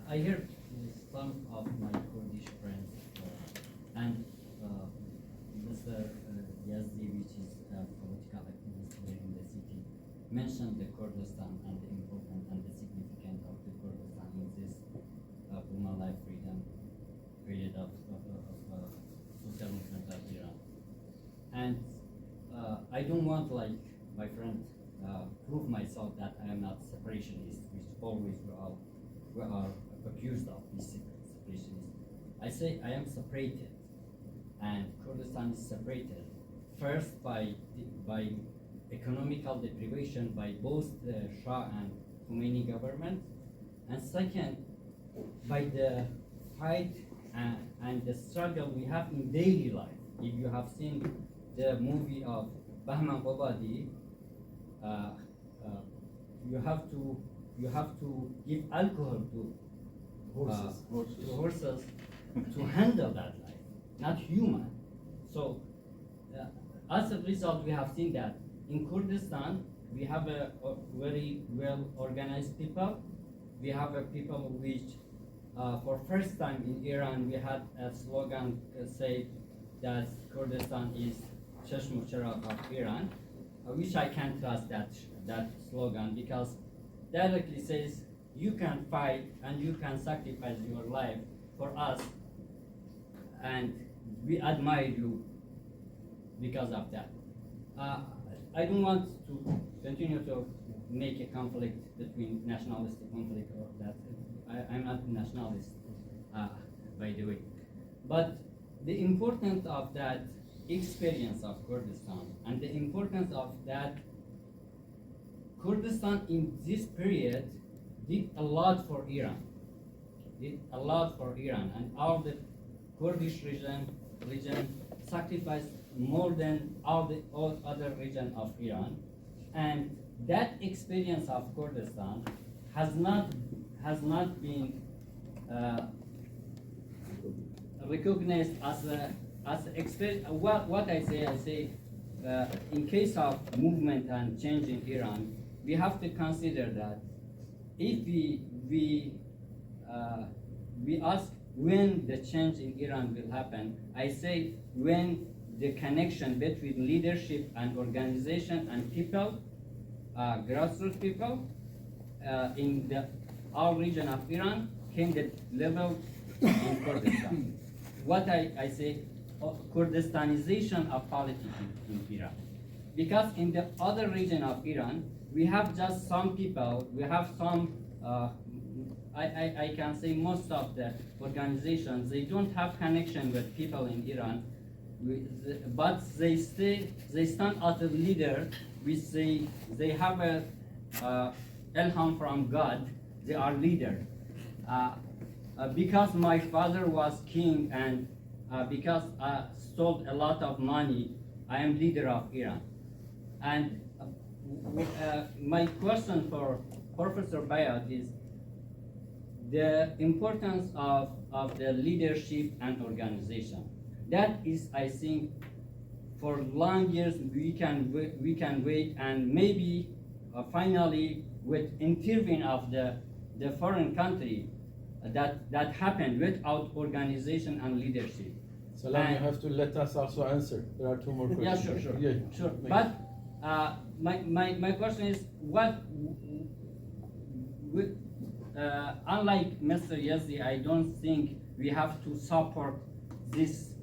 I heard some of my Kurdish friends and Mr. Yazdi, which is a political activist here in the city, mentioned the Kurdistan and the importance and the significance of the Kurdistan in this human life freedom period of social movement of Iran. And I don't want, like my friend, prove myself that I am not separationist, which always we are accused of this separationist. I say I am separated, and Kurdistan is separated first by economical deprivation by both the Shah and Khomeini government, and second by the fight and the struggle we have in daily life. If you have seen the movie of Bahman Qabadi, you have to give alcohol to horses to handle that life, not human. So as a result, we have seen that in Kurdistan we have a very well organized people. We have a people which for first time in Iran we had a slogan say that Kurdistan is Cheshmo Cheragh of Iran. I wish I can trust that slogan, because directly says you can fight and you can sacrifice your life for us, and we admire you because of that. I don't want to continue to make a conflict between nationalistic conflict or that. I'm not a nationalist, by the way. But the importance of that experience of Kurdistan and the importance of that Kurdistan in this period did a lot for Iran. And all the Kurdish region sacrificed more than all other region of Iran. And that experience of Kurdistan has not been recognized as experience. What I say, in case of movement and change in Iran, we have to consider that if we ask when the change in Iran will happen, I say when the connection between leadership and organization and people, grassroots people, in our region of Iran came the level in Kurdistan. What I say, Kurdistanization of politics in Iran. Because in the other region of Iran, we have just some people, we have some, I can say most of the organizations, they don't have connection with people in Iran, but they stand as a leader, which they have a ilham from God, they are leader. Because my father was king and because I stole a lot of money, I am leader of Iran. And my question for Professor Biat is the importance of the leadership and organization. That is, I think, for long years we can wait, and maybe finally with intervene of the foreign country that happened without organization and leadership. Salam, you have to let us also answer. There are two more questions. Yeah, sure. But my question is, unlike Mr. Yazdi, I don't think we have to support this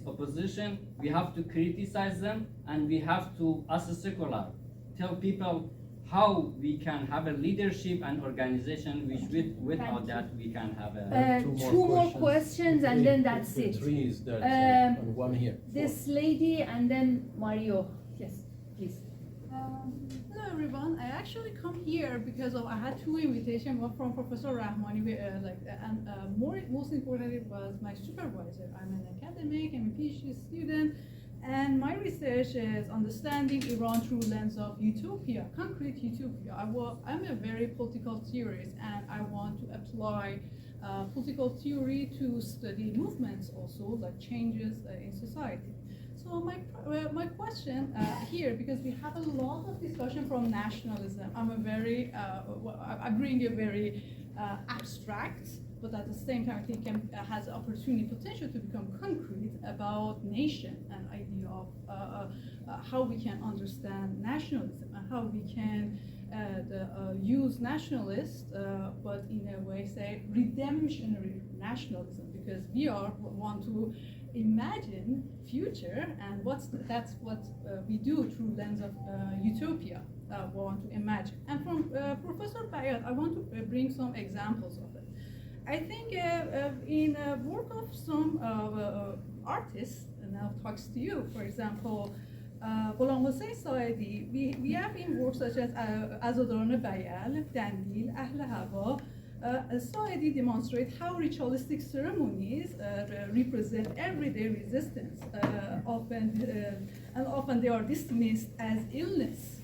opposition. We have to criticize them, and we have to, as a secular, tell people how we can have a leadership and organization, which without that we can have a two more questions and then that's it. Three is there, and one here. This lady and then Mario. Yes, please. Hello everyone. I actually come here because I had two invitations, one from Professor Rehmani, most importantly was my supervisor. I'm an academic, I'm a PhD student, and my research is understanding Iran through lens of utopia, concrete utopia. I'm a very political theorist, and I want to apply political theory to study movements also, like changes in society. So my question here, because we have a lot of discussion from nationalism, I bring a very abstract, but at the same time I think has opportunity, potential to become concrete about nation, an idea of how we can understand nationalism and how we can use nationalists, but in a way say redemptionary nationalism, because we want to imagine future, and that's what we do through lens of utopia. We want to imagine. And from Professor Biat, I want to bring some examples of it. I think in work of some artists, and now talks to you, for example, غلام حسین ساعدی, we have in works such as عزاداران بیل, دندیل, اهل هوا, Saidi demonstrate how ritualistic ceremonies represent everyday resistance. Often they are dismissed as illness.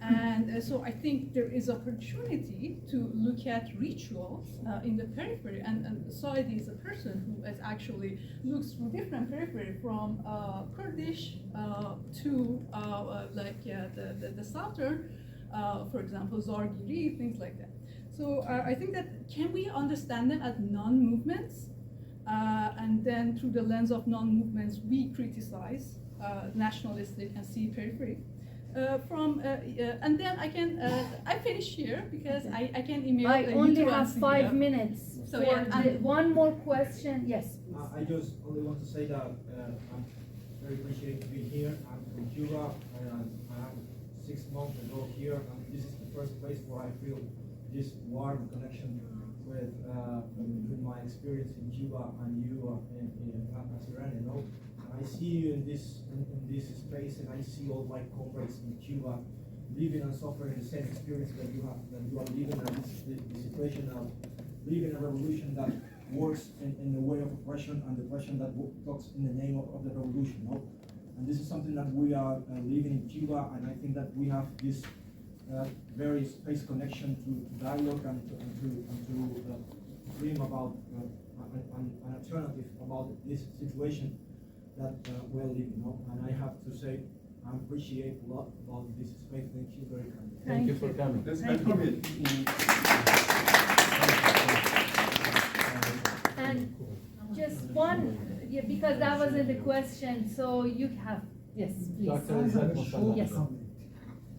And so I think there is opportunity to look at rituals in the periphery. And Saidi is a person who is actually looks through different periphery, from Kurdish to the southern, for example, Zargiri, things like that. So I think that can we understand them as non-movements, and then through the lens of non-movements we criticize nationalistic and see periphery. And then I finish here because I can email. I only have 5 minutes. So one more question. Yes. I just only want to say that I'm very appreciative to be here. I'm from Cuba, and I have 6 months ago here, and this is the first place where I feel this warm connection with between my experience in Cuba and you as Iran, you know. I see you in this space, and I see all my comrades in Cuba living and suffering the same experience that you are living, and this is the situation of living a revolution that works in the way of oppression, and the oppression that talks in the name of the revolution, you know. And this is something that we are living in Cuba, and I think that we have this very space connection to dialogue and to dream about an alternative about this situation that we're living, you know. And I have to say, I appreciate a lot about this space. Thank you very much. Thank you for coming. And just one, because that wasn't the question, so you have, yes, please. Dr. Izzat Musammeh. Yes.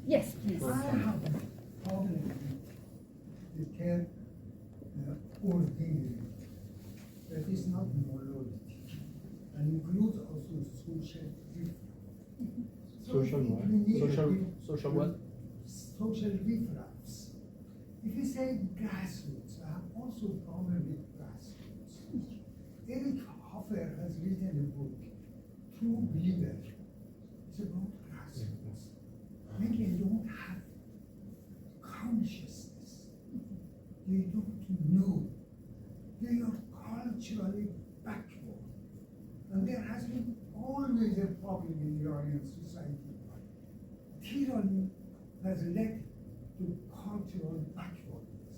Yes, please. I have a problem with the term ordinary. That is not monolithic, and includes also social difference. Social what? Social difference. If you say grassroots, I have also a problem with grassroots. Eric Hoffer has written a book, True Leader. It's about grassroots. When they don't have consciousness, they don't know, they are culturally backward. And there has been always a problem in Iranian society. Tyranny has led to cultural backwardness,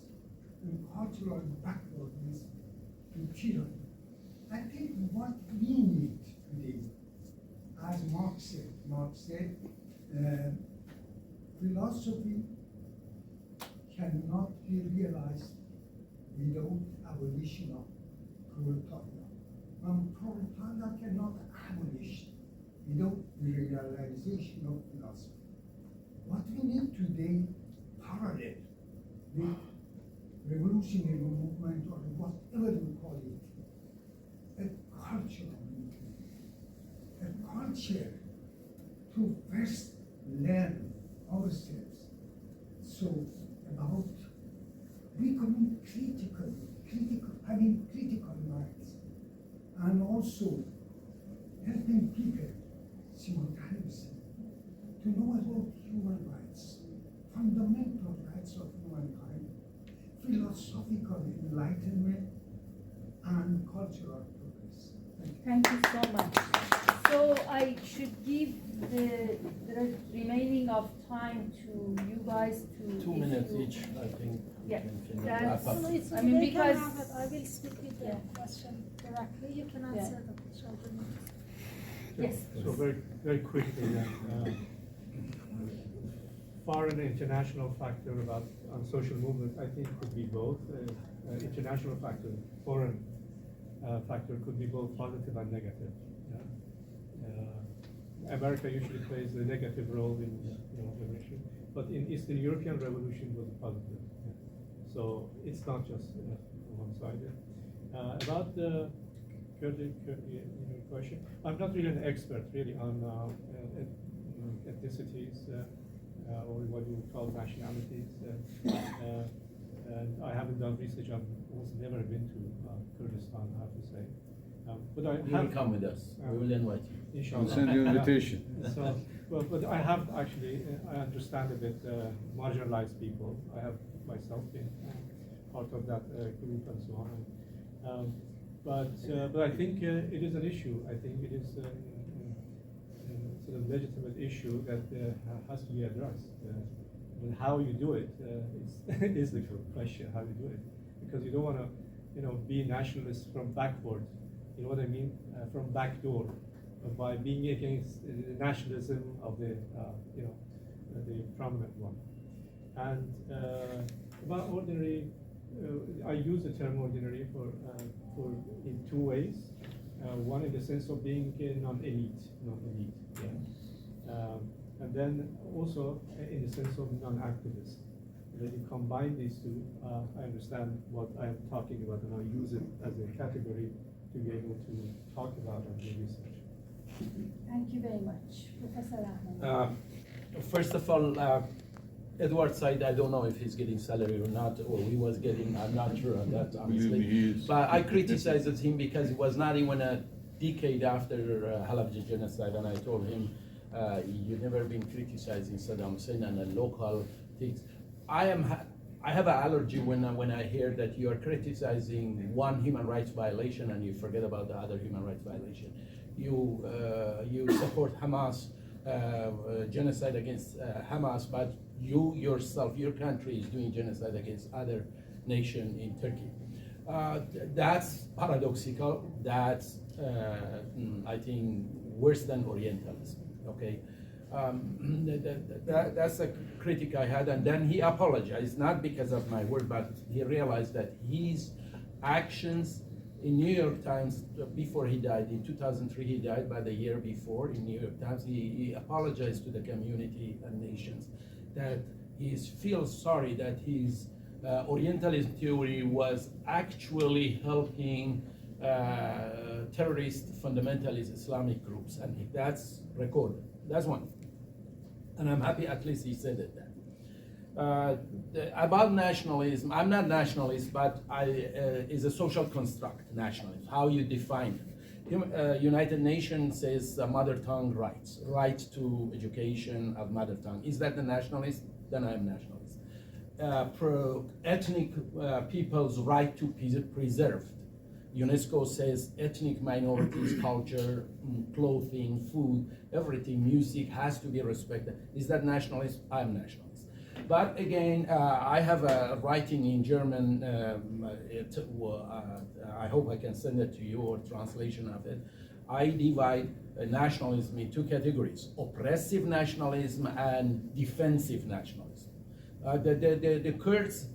and cultural backwardness to tyranny. I think what we need today, as Marx said, philosophy cannot be realized without abolition of proletariat. And proletariat cannot abolish without the realization of philosophy. What we need today, parallel with revolutionary movement or whatever you call it, a cultural movement, a culture to first learn ourselves. So about becoming critical, having critical minds, and also helping people simultaneously to know about human rights, fundamental rights of humankind, philosophical enlightenment, and cultural progress. Thank you so much. So I should give the remaining of time to you guys to 2 minutes each, I think. Yeah, Wrap up. I mean, because I will speak with the question directly. You can answer the question. Yes. So very quickly, foreign international factor about on social movement, I think could be both. International factor, foreign factor could be both positive and negative. America usually plays a negative role in revolution, but in Eastern European revolution was positive. So it's not just one-sided. About the Kurdish question, I'm not really an expert really on ethnicities or what you would call nationalities, and I haven't done research. I've almost never been to Kurdistan, I have to say. But I You will come with us. We will invite you. Inshallah. We'll send you an invitation. So, but I have actually, I understand a bit marginalized people. I have myself been part of that group and so on. But I think it is an issue. I think it is sort of legitimate issue that has to be addressed. And how you do it is the question. How you do it, because you don't want to, be nationalist from backward. You know what I mean? From back door, by being against the nationalism of the prominent one. And about ordinary, I use the term ordinary for in two ways. One in the sense of being non-elite, yeah. And then also in the sense of non-activist. When you combine these two, I understand what I'm talking about, and I use it as a category to be able to talk about and do research. Thank you very much. Professor Rehman. First of all, Edward said, I don't know if he's getting salary or not, or he was getting, I'm not sure on that, honestly. But I criticized him because it was not even a decade after Halabja genocide, and I told him, you've never been criticizing Saddam Hussein and a local things. I have an allergy when I hear that you are criticizing one human rights violation and you forget about the other human rights violation. You support Hamas, genocide against Hamas, but you yourself, your country is doing genocide against other nation in Turkey. That's paradoxical. That's I think worse than Orientalism. Okay. That's a critic I had, and then he apologized, not because of my word, but he realized that his actions in New York Times, before he died, in 2003 he died, but the year before in New York Times, he apologized to the community and nations that he feels sorry that his Orientalism theory was actually helping terrorist fundamentalist Islamic groups, and that's recorded. That's one. And I'm happy at least he said it then. About nationalism, I'm not nationalist, but is a social construct, nationalism, how you define it. United Nations says mother tongue rights, right to education of mother tongue. Is that the nationalist? Then I'm nationalist. Ethnic people's right to preserve. UNESCO says ethnic minorities, culture, clothing, food, everything, music has to be respected. Is that nationalist? I'm nationalist. But again, I have a writing in German, I hope I can send it to you, or translation of it. I divide nationalism in two categories: oppressive nationalism and defensive nationalism. The Kurds,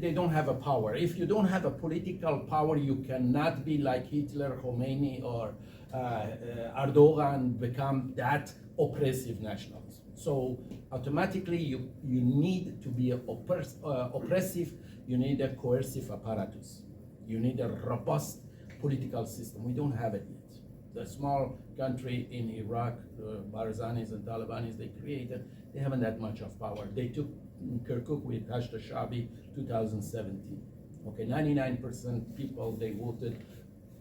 they don't have a power. If you don't have a political power, you cannot be like Hitler, Khomeini, or Erdogan, become that oppressive nationalism. So automatically you need to be oppressive, you need a coercive apparatus. You need a robust political system. We don't have it yet. The small country in Iraq, the Barzanis and Talibanis, they created, they haven't that much of power. They took Kirkuk with Hashd al-Shabi 2017. Okay, 99% people, they voted,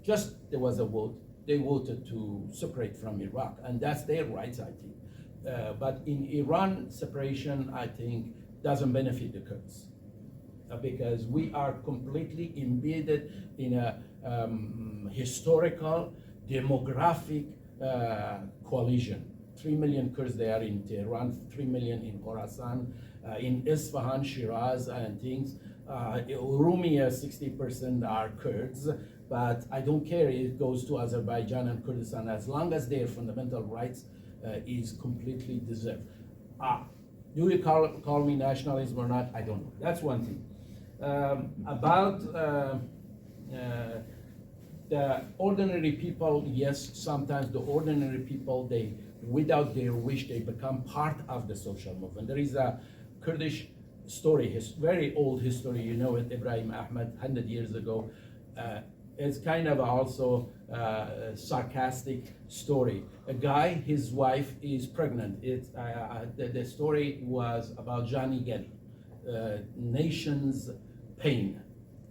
just there was a vote, they voted to separate from Iraq, and that's their rights, I think. But in Iran, separation, I think, doesn't benefit the Kurds because we are completely embedded in a historical, demographic coalition. 3 million Kurds, they are in Tehran, 3 million in Khorasan, in Isfahan, Shiraz, and things. Urumia, 60% are Kurds, but I don't care, it goes to Azerbaijan and Kurdistan as long as their fundamental rights is completely deserved. Do you call me nationalism or not? I don't know. That's one thing. About the ordinary people, yes, sometimes the ordinary people, they, without their wish, they become part of the social movement. There is a Kurdish story, very old history, you know it, Ibrahim Ahmed, 100 years ago. It's kind of also a sarcastic story. A guy, his wife is pregnant. The story was about Johnny Gell, nation's pain,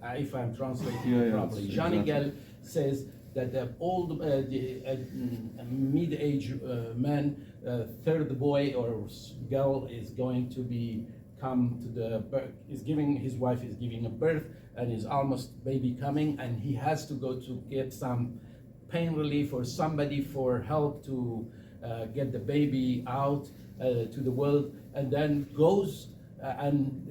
if I'm translating it properly. Johnny Gell says that the old, mid-aged man, third boy or girl is going to come to the birth, his wife is giving a birth, and is almost baby coming, and he has to go to get some pain relief or somebody for help to get the baby out to the world, and then goes and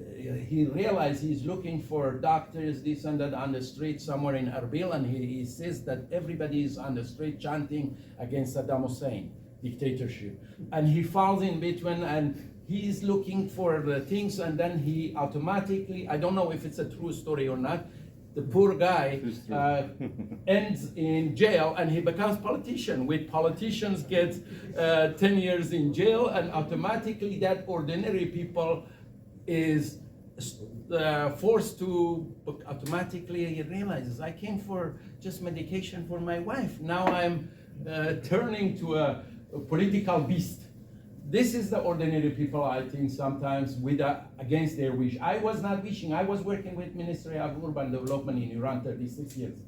he realizes he's looking for doctors, this and that, on the street somewhere in Erbil, and he says that everybody is on the street chanting against Saddam Hussein dictatorship, and he falls in between, and he's looking for the things, and then he automatically, I don't know if it's a true story or not, the poor guy ends in jail, and he becomes politician. With politicians get 10 years in jail, and automatically that ordinary people is forced to automatically, he realizes, I came for just medication for my wife. Now I'm turning to a political beast. This is the ordinary people, I think, sometimes against their wish. I was not wishing. I was working with Ministry of Urban Development in Iran 36 years.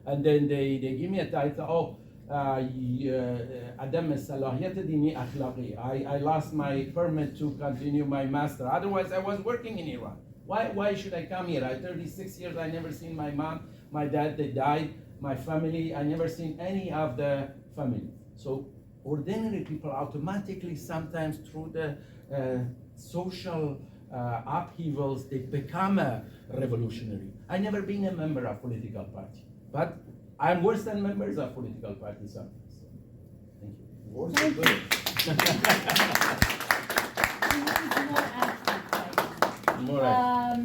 And then they give me a title, عدم صلاحیت دینی اخلاقی. I lost my permit to continue my master. Otherwise, I was working in Iran. Why should I come here? 36 years, I never seen my mom, my dad, they died, my family, I never seen any of the family. So ordinary people automatically, sometimes through the social upheavals, they become a revolutionary. I never been a member of political party, but I'm worse than members of political parties sometimes. Thank you. Thank you.